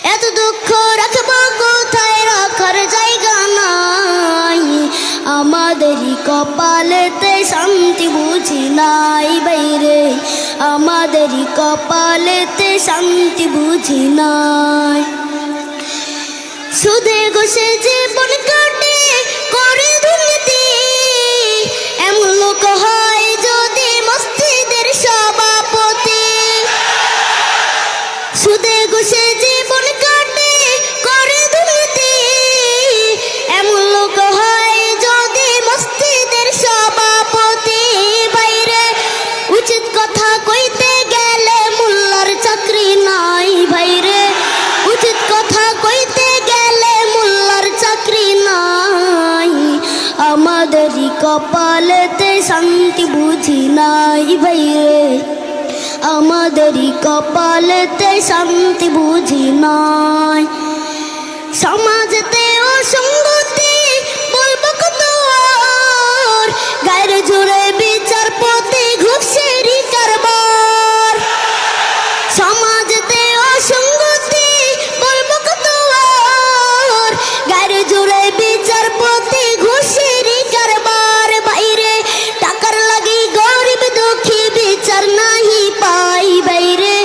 এত দুঃখ রাখবো কোথায়, রাখার জায়গা নাই। আমাদেরই কপালেতে শান্তি বুঝি নাই বাইরে, আমাদেরই কপালেতে শান্তি বুঝি নাই। সুদে ঘুষে জীবন কাটে করে দুর্নীতি, এমন লোক হয় যদি মসজিদের সভাপতি। সুদে ঘুষে জীবন কাটে করে দুর্নীতি, এমন লোক হয় যদি মসজিদের সভাপতি। বাইরে উচিত কথা কইতে গেলে মোল্লার চাকরি নাই। বাইরে উচিত কথা কইতে গেলে মোল্লার চাকরি নাই। আমাদেরই কপালেতে শান্তি বুঝি নাই বাইরে, আমাদেরই কপালেতে শান্তি বুঝি নাই। সমাজেতে অসঙ্গতি বলবো কত আর, গায়ের জোরে বিচারপতি ঘুষেরই কারবার। সমাজেতে অসঙ্গতি বলবো কত আর, গায়ের জোরে বিচারপতি ঘুষেরই কারবার। বাইরে টাকার লাগি গরিব দুঃখী বিচার নাহি পাই। বাইরে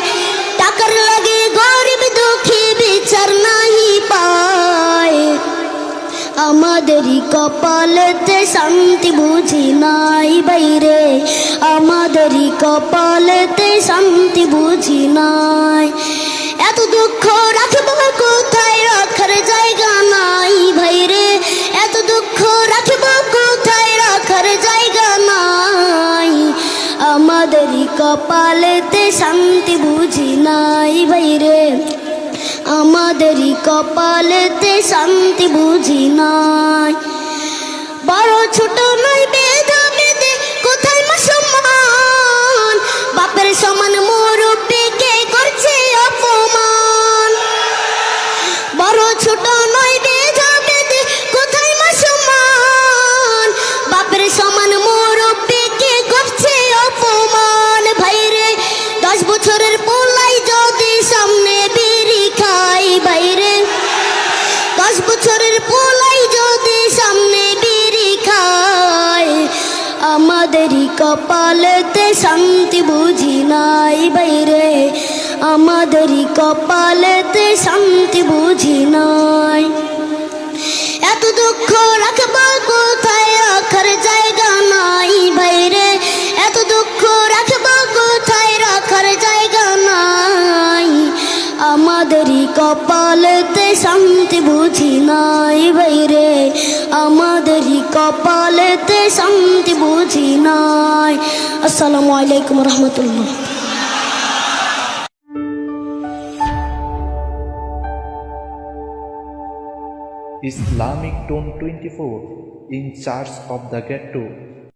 টাকার লাগি গরিব দুঃখী বিচার নাহি পায়। আমাদেরই কপালেতে শান্তি বুঝি নাই বাইরে, আমাদেরই কপালেতে শান্তি বুঝি নাই। এত দুঃখ রাখবো কোথায়, রাখার জায়গা নাই ভাইরে। এত দুঃখ রাখবো কোথায়, রাখার জায়গা নাই। আমাদেরই কপালেতে শান্তি বুঝি নাই বাইরে, আমাদেরই কপালেতে শান্তি বুঝি নাই। বড় ছোট নয় ভেদাভেদে কোথায় মা সম্মান, বাপের সমান মুরব্বিকে করছে অপমান। বড় ছোট নয় ভেদাভেদে কোথায় মা সম্মান, বাপের সমান মুরব্বিকে করছে অপমান। ভাইরে 10 বছরের পোলাই যদি সামনে বিড়ি খাই। বাইরে 10 বছরের পোলাই যদি সামনে বিড়ি খায়। আমাদেরই কপালেতে শান্তি বুঝি নাই বাইরে, আমাদেরই কপালেতে শান্তি বুঝি নাই। এত দুঃখ রাখবো কোথায়, রাখার জায়গা নাই বাইরে। এত দুঃখ রাখবো কোথায়, রাখার জায়গা নাই। আমাদেরই কপালেতে শান্তি বুঝি নাই বাইরে, আমাদেরই কপালেতে শান্তি বুঝি নাই। আসসালামু আলাইকুম রহমতুল্লাহ। Islamic Tone 24 in charge of the ghetto.